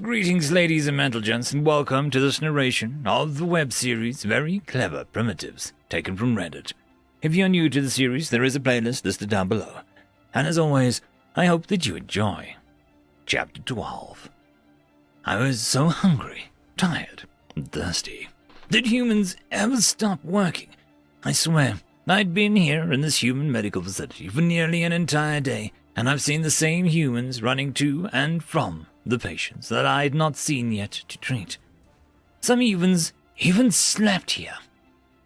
Greetings, ladies and gentlemen, and welcome to this narration of the web series Very Clever Primitives, taken from Reddit. If you're new to the series, there is a playlist listed down below. And as always, I hope that you enjoy. Chapter 12. I was so hungry, tired, and thirsty. Did humans ever stop working? I swear, I'd been here in this human medical facility for nearly an entire day, and I've seen the same humans running to and from the patients that I had not seen yet to treat. Some humans even slept here.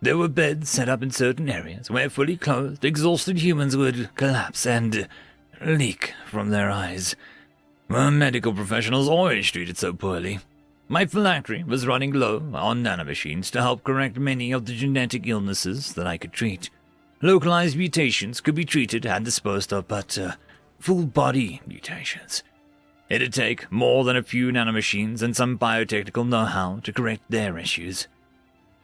There were beds set up in certain areas where fully clothed, exhausted humans would collapse and leak from their eyes. Well, medical professionals always treated so poorly. My phylactery was running low on nanomachines to help correct many of the genetic illnesses that I could treat. Localized mutations could be treated and disposed of, but full-body mutations. It'd take more than a few nanomachines and some biotechnical know-how to correct their issues.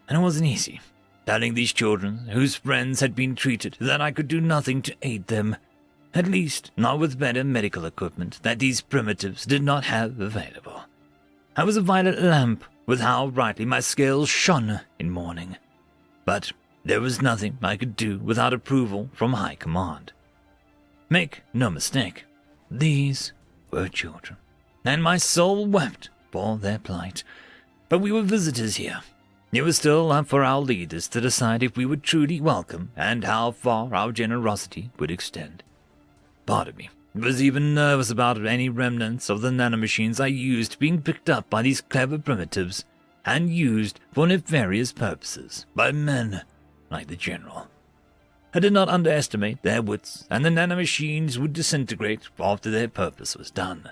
And it wasn't easy, telling these children whose friends had been treated that I could do nothing to aid them, at least not with better medical equipment that these primitives did not have available. I was a violet lamp with how brightly my scales shone in morning, but there was nothing I could do without approval from high command. Make no mistake, these were children, and my soul wept for their plight. But we were visitors here. It was still up for our leaders to decide if we were truly welcome and how far our generosity would extend. Part of me was even nervous about any remnants of the nanomachines I used being picked up by these clever primitives and used for nefarious purposes by men like the General. I did not underestimate their wits, and the nanomachines would disintegrate after their purpose was done.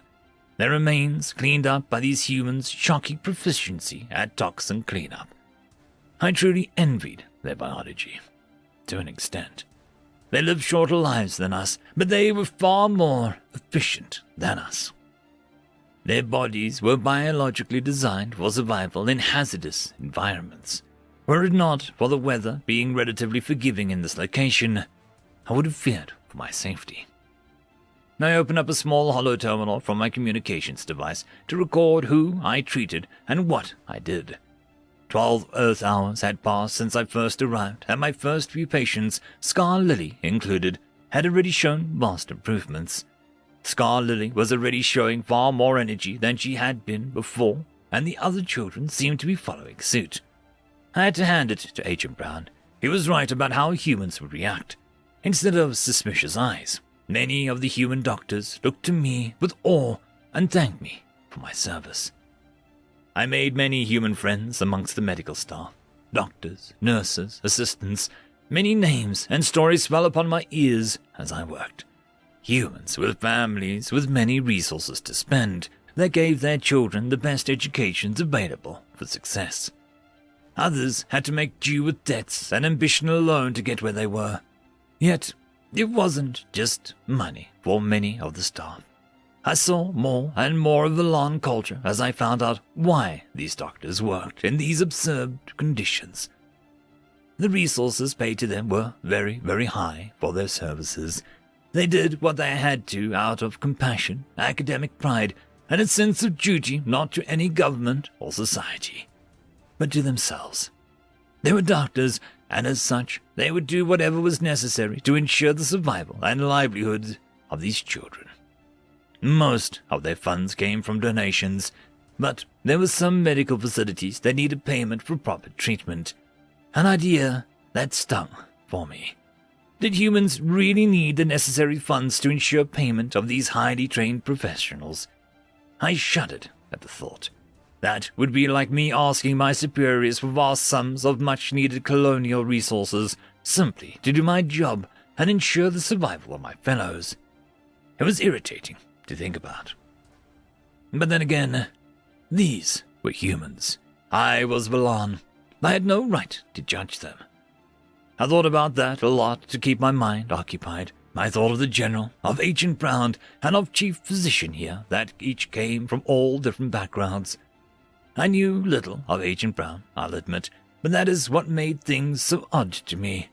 Their remains cleaned up by these humans' shocking proficiency at toxin cleanup. I truly envied their biology, to an extent. They lived shorter lives than us, but they were far more efficient than us. Their bodies were biologically designed for survival in hazardous environments. Were it not for the weather being relatively forgiving in this location, I would have feared for my safety. I opened up a small hollow terminal from my communications device to record who I treated and what I did. 12 Earth hours had passed since I first arrived, and my first few patients, Scar Lily included, had already shown vast improvements. Scar Lily was already showing far more energy than she had been before, and the other children seemed to be following suit. I had to hand it to Agent Brown. He was right about how humans would react. Instead of suspicious eyes, many of the human doctors looked to me with awe and thanked me for my service. I made many human friends amongst the medical staff. Doctors, nurses, assistants, many names and stories fell upon my ears as I worked. Humans with families with many resources to spend that gave their children the best educations available for success. Others had to make do with debts and ambition alone to get where they were. Yet, it wasn't just money for many of the staff. I saw more and more of the lawn culture as I found out why these doctors worked in these absurd conditions. The resources paid to them were very, very high for their services. They did what they had to out of compassion, academic pride, and a sense of duty not to any government or society, but to themselves. They were doctors, and as such, they would do whatever was necessary to ensure the survival and livelihood of these children. Most of their funds came from donations, but there were some medical facilities that needed payment for proper treatment. An idea that stung for me. Did humans really need the necessary funds to ensure payment of these highly trained professionals? I shuddered at the thought. That would be like me asking my superiors for vast sums of much-needed colonial resources simply to do my job and ensure the survival of my fellows. It was irritating to think about. But then again, these were humans. I was Valan. I had no right to judge them. I thought about that a lot to keep my mind occupied. I thought of the General, of Agent Brown, and of Chief Physician here that each came from all different backgrounds. I knew little of Agent Brown, I'll admit, but that is what made things so odd to me.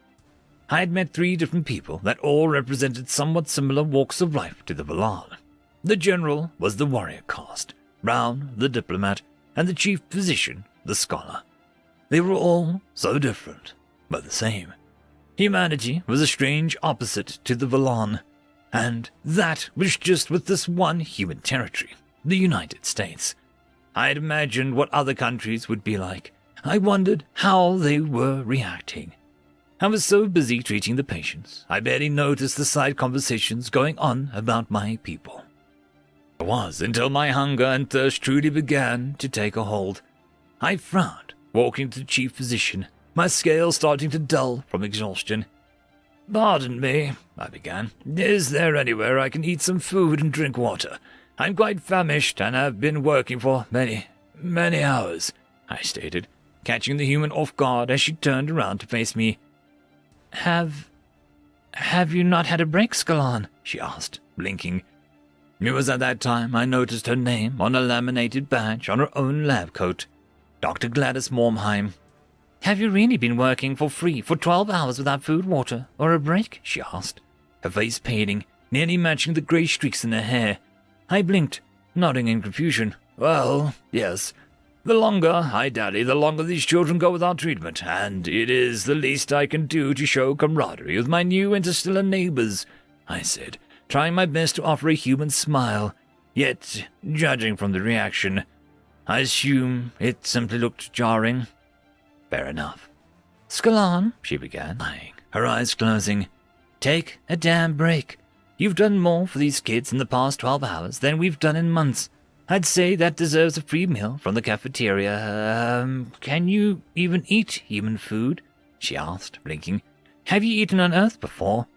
I had met 3 different people that all represented somewhat similar walks of life to the Valan. The General was the warrior caste, Brown, the diplomat, and the chief physician, the scholar. They were all so different, but the same. Humanity was a strange opposite to the Vallon, and that was just with this one human territory, the United States. I had imagined what other countries would be like. I wondered how they were reacting. I was so busy treating the patients, I barely noticed the side conversations going on about my people. It was until my hunger and thirst truly began to take a hold. I frowned, walking to the chief physician, my scales starting to dull from exhaustion. "Pardon me," I began. "Is there anywhere I can eat some food and drink water? I'm quite famished and have been working for many hours," I stated, catching the human off guard as she turned around to face me. Have you not had a break, Scalan?" she asked, blinking. It was at that time I noticed her name on a laminated badge on her own lab coat. Dr. Gladys Mormheim. "Have you really been working for free for 12 hours without food, water, or a break?" she asked, her face paling, nearly matching the grey streaks in her hair. I blinked, nodding in confusion. "Well, yes. The longer I dally, the longer these children go without treatment, and it is the least I can do to show camaraderie with my new interstellar neighbors," I said, trying my best to offer a human smile. Yet, judging from the reaction, I assume it simply looked jarring. Fair enough. "Scalan," she began, lying, her eyes closing, "take a damn break. You've done more for these kids in the past 12 hours than we've done in months. I'd say that deserves a free meal from the cafeteria. Can you even eat human food?" she asked, blinking. "Have you eaten on Earth before?"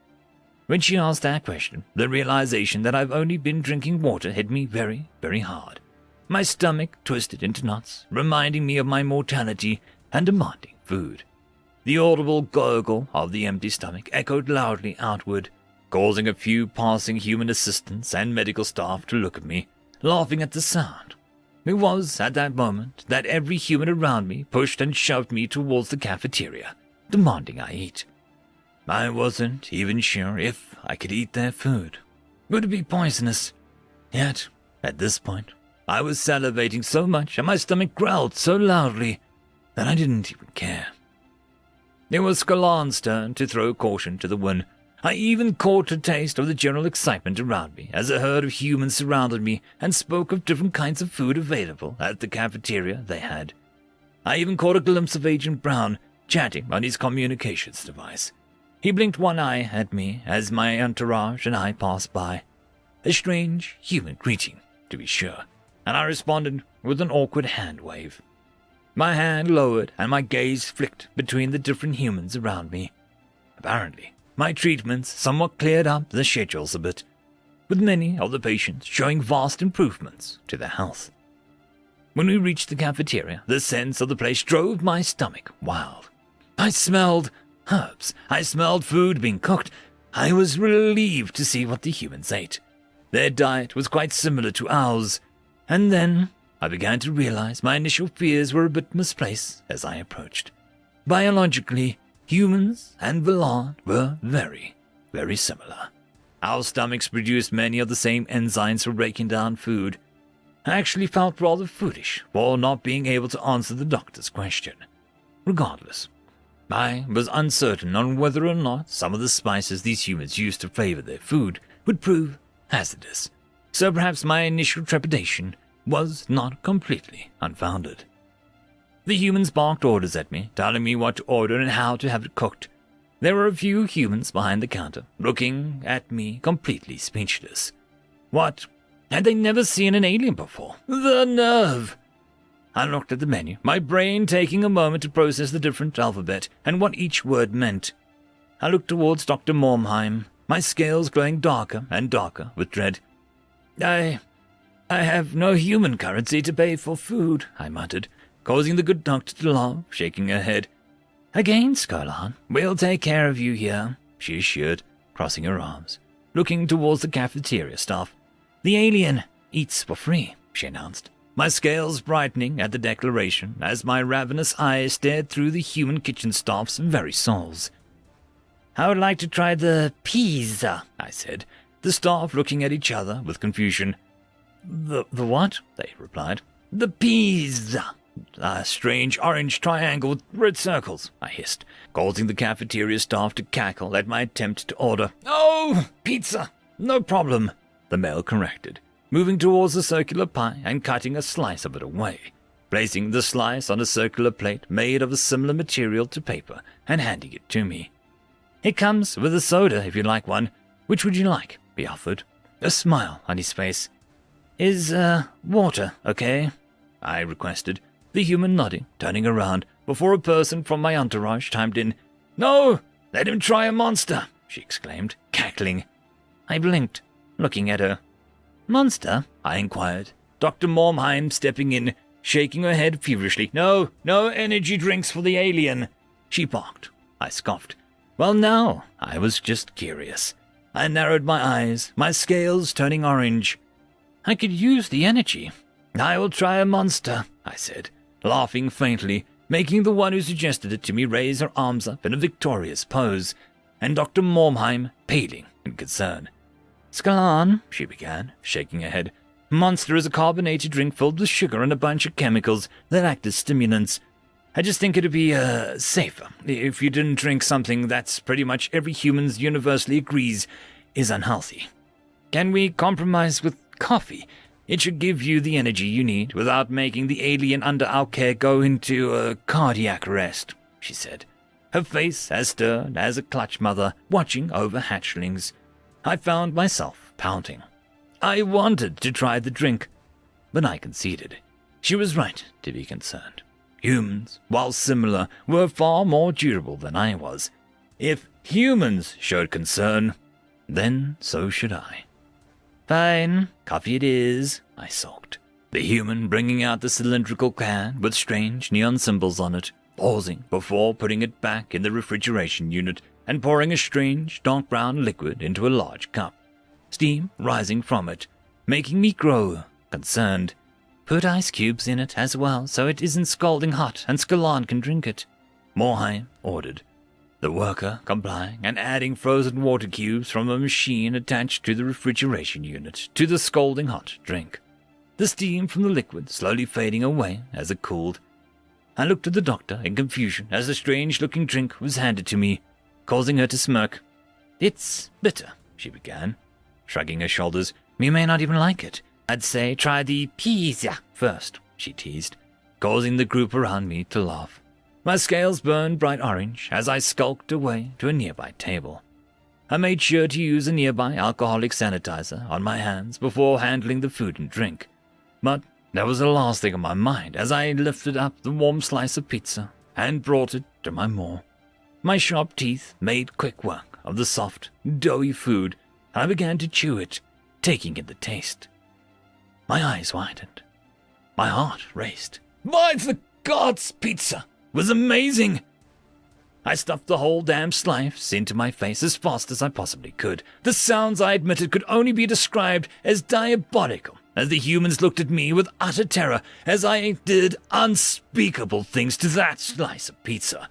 When she asked that question, the realization that I've only been drinking water hit me very, very hard. My stomach twisted into knots, reminding me of my mortality and demanding food. The audible gurgle of the empty stomach echoed loudly outward, causing a few passing human assistants and medical staff to look at me, laughing at the sound. It was at that moment that every human around me pushed and shoved me towards the cafeteria, demanding I eat. I wasn't even sure if I could eat their food. Would it be poisonous? Yet, at this point, I was salivating so much and my stomach growled so loudly that I didn't even care. It was Scalan's turn to throw caution to the wind. I even caught a taste of the general excitement around me as a herd of humans surrounded me and spoke of different kinds of food available at the cafeteria they had. I even caught a glimpse of Agent Brown chatting on his communications device. He blinked one eye at me as my entourage and I passed by. A strange human greeting, to be sure, and I responded with an awkward hand wave. My hand lowered and my gaze flicked between the different humans around me. Apparently, my treatments somewhat cleared up the schedules a bit, with many of the patients showing vast improvements to their health. When we reached the cafeteria, the sense of the place drove my stomach wild. I smelled herbs. I smelled food being cooked. I was relieved to see what the humans ate. Their diet was quite similar to ours, and then I began to realize my initial fears were a bit misplaced as I approached. Biologically, humans and Vallon were very, very similar. Our stomachs produced many of the same enzymes for breaking down food. I actually felt rather foolish for not being able to answer the doctor's question. Regardless, I was uncertain on whether or not some of the spices these humans used to flavor their food would prove hazardous, so perhaps my initial trepidation was not completely unfounded. The humans barked orders at me, telling me what to order and how to have it cooked. There were a few humans behind the counter, looking at me completely speechless. What? Had they never seen an alien before? The nerve! I looked at the menu, my brain taking a moment to process the different alphabet and what each word meant. I looked towards Dr. Mormheim, my scales glowing darker and darker with dread. I have no human currency to pay for food," I muttered, causing the good doctor to laugh, shaking her head. "Again, Scalan, we'll take care of you here," she assured, crossing her arms, looking towards the cafeteria staff. "The alien eats for free," she announced, my scales brightening at the declaration as my ravenous eyes stared through the human kitchen staff's very souls. "I would like to try the pizza," I said, the staff looking at each other with confusion. The what? They replied. The pizza. A strange orange triangle with red circles, I hissed, causing the cafeteria staff to cackle at my attempt to order. Oh, pizza! No problem, the male corrected, moving towards the circular pie and cutting a slice of it away, placing the slice on a circular plate made of a similar material to paper and handing it to me. It comes with a soda if you'd like one. Which would you like? He offered, a smile on his face. Is, water okay? I requested, the human nodding, turning around, before a person from my entourage chimed in. No, let him try a monster, she exclaimed, cackling. I blinked, looking at her. Monster? I inquired, Dr. Mormheim stepping in, shaking her head feverishly. No energy drinks for the alien, she barked. I scoffed. Well, now, I was just curious. I narrowed my eyes, my scales turning orange. I could use the energy. I will try a monster, I said, laughing faintly, making the one who suggested it to me raise her arms up in a victorious pose, and Dr. Mormheim paling in concern. Scalan, she began, shaking her head. Monster is a carbonated drink filled with sugar and a bunch of chemicals that act as stimulants. I just think it'd be, safer if you didn't drink something that's pretty much every human's universally agrees is unhealthy. Can we compromise with coffee? It should give you the energy you need without making the alien under our care go into cardiac arrest, she said, her face as stern as a clutch mother watching over hatchlings. I found myself pouting. I wanted to try the drink, but I conceded. She was right to be concerned. Humans, while similar, were far more durable than I was. If humans showed concern, then so should I. Fine, coffee it is, I sulked, the human bringing out the cylindrical can with strange neon symbols on it, pausing before putting it back in the refrigeration unit and pouring a strange dark brown liquid into a large cup, steam rising from it, making me grow concerned. Put ice cubes in it as well so it isn't scalding hot and Scalan can drink it, Morheim ordered, the worker complying and adding frozen water cubes from a machine attached to the refrigeration unit to the scalding hot drink, the steam from the liquid slowly fading away as it cooled. I looked at the doctor in confusion as the strange-looking drink was handed to me, causing her to smirk. It's bitter, she began, shrugging her shoulders. You may not even like it. I'd say try the pizza first, she teased, causing the group around me to laugh. My scales burned bright orange as I skulked away to a nearby table. I made sure to use a nearby alcoholic sanitizer on my hands before handling the food and drink. But that was the last thing on my mind as I lifted up the warm slice of pizza and brought it to my maw. My sharp teeth made quick work of the soft, doughy food, and I began to chew it, taking in the taste. My eyes widened. My heart raced. By the gods, pizza was amazing! I stuffed the whole damn slice into my face as fast as I possibly could. The sounds, I admitted, could only be described as diabolical, as the humans looked at me with utter terror as I did unspeakable things to that slice of pizza.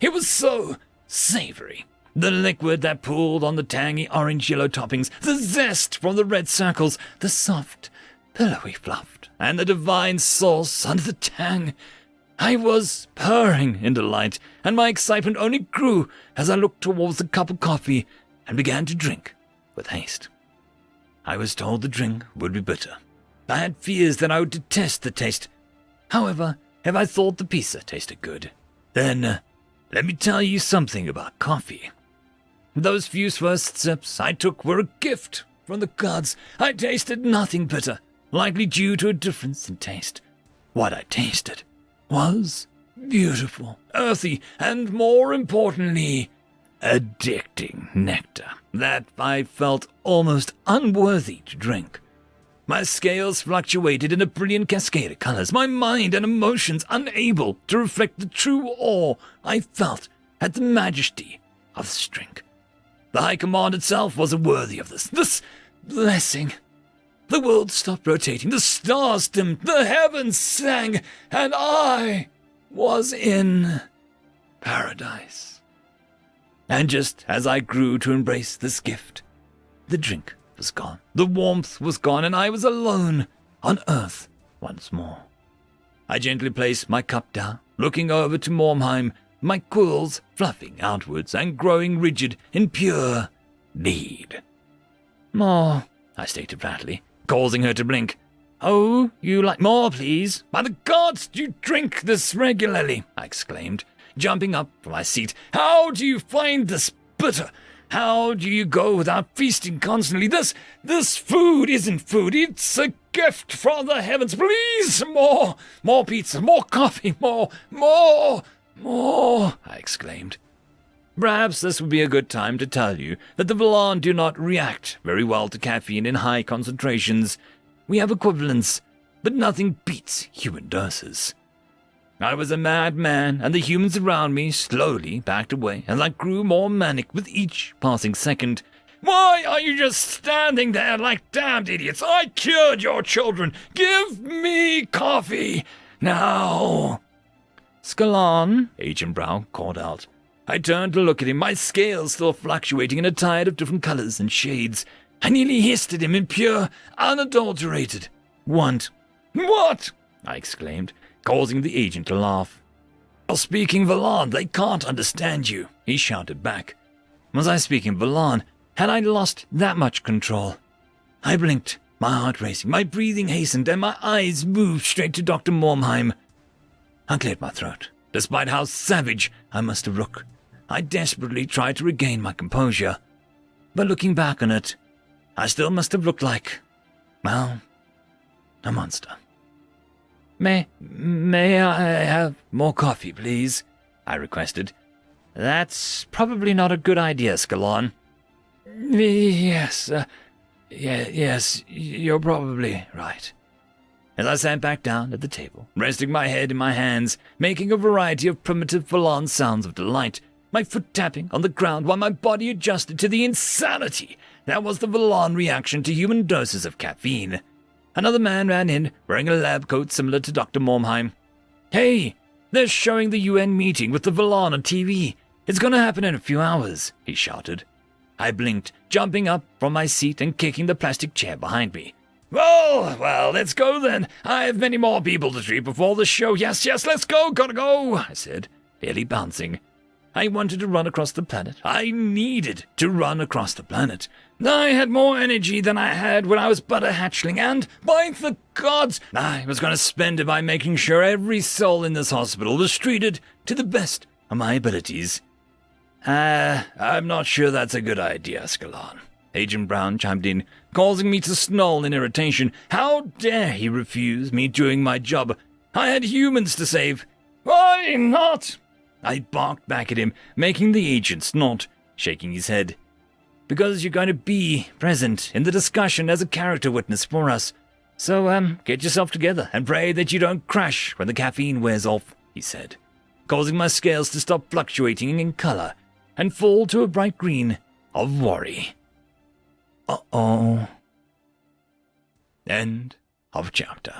It was so savory. The liquid that pooled on the tangy orange-yellow toppings, the zest from the red circles, the soft, pillowy fluff, and the divine sauce under the tang. I was purring in delight, and my excitement only grew as I looked towards the cup of coffee and began to drink with haste. I was told the drink would be bitter. I had fears that I would detest the taste. However, if I thought the pizza tasted good, then let me tell you something about coffee. Those few first sips I took were a gift from the gods. I tasted nothing bitter, likely due to a difference in taste. What I tasted was beautiful, earthy, and more importantly, addicting nectar that I felt almost unworthy to drink. My scales fluctuated in a brilliant cascade of colors, my mind and emotions unable to reflect the true awe I felt at the majesty of this drink. The High Command itself wasn't worthy of this blessing. The world stopped rotating, the stars dimmed, the heavens sang, and I was in paradise. And just as I grew to embrace this gift, the drink was gone, the warmth was gone, and I was alone on Earth once more. I gently placed my cup down, looking over to Mormheim, my quills fluffing outwards and growing rigid in pure need. "More," I stated flatly, causing her to blink. "Oh, you like more, please? By the gods, do you drink this regularly?" I exclaimed, jumping up from my seat. "How do you find this bitter? How do you go without feasting constantly? This food isn't food. It's a gift from the heavens. Please, more pizza, more coffee, more, I exclaimed. Perhaps this would be a good time to tell you that the Vallon do not react very well to caffeine in high concentrations. We have equivalents, but nothing beats human doses. I was a madman, and the humans around me slowly backed away as I grew more manic with each passing second. "Why are you just standing there like damned idiots? I cured your children. Give me coffee now." "Scalon," Agent Brown called out. I turned to look at him, my scales still fluctuating in a tide of different colors and shades. I nearly hissed at him in pure, unadulterated want. "What?" I exclaimed, causing the agent to laugh. "You're speaking Vallon. They can't understand you," he shouted back. Was I speaking Vallon? Had I lost that much control? I blinked, my heart racing, my breathing hastened, and my eyes moved straight to Dr. Mormheim. I cleared my throat. Despite how savage I must have looked, I desperately tried to regain my composure. But looking back on it, I still must have looked like, well, a monster. May I have more coffee, please?" I requested. "That's probably not a good idea, Scalon." Yes, you're probably right." As I sat back down at the table, resting my head in my hands, making a variety of primitive Vallon sounds of delight, my foot tapping on the ground while my body adjusted to the insanity that was the Vallon reaction to human doses of caffeine. Another man ran in, wearing a lab coat similar to Dr. Mormheim. "Hey, they're showing the UN meeting with the Vallon on TV. It's going to happen in a few hours," he shouted. I blinked, jumping up from my seat and kicking the plastic chair behind me. Well, let's go then. I have many more people to treat before the show. Yes, let's go, gotta go," I said, barely bouncing. I wanted to run across the planet. I needed to run across the planet. I had more energy than I had when I was but a hatchling, and, by the gods, I was going to spend it by making sure every soul in this hospital was treated to the best of my abilities. I'm not sure that's a good idea, Scalon," Agent Brown chimed in, causing me to snarl in irritation. How dare he refuse me doing my job? I had humans to save. "Why not?" I barked back at him, making the agent snort, shaking his head. "Because you're going to be present in the discussion as a character witness for us. So, get yourself together and pray that you don't crash when the caffeine wears off," he said, causing my scales to stop fluctuating in color and fall to a bright green of worry. Uh-oh. End of chapter.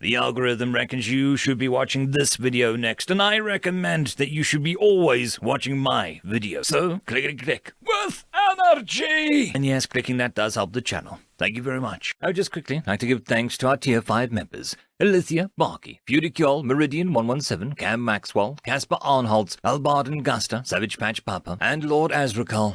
The algorithm reckons you should be watching this video next, and I recommend that you should be always watching my video. So, clickety-click with energy! And yes, clicking that does help the channel. Thank you very much. I would just quickly like to give thanks to our Tier 5 members: Elithia, Barky, Fudicule, Meridian117, Cam Maxwell, Casper Arnholtz, Albard and Gusta, Savage Patch Papa, and Lord Azrakal.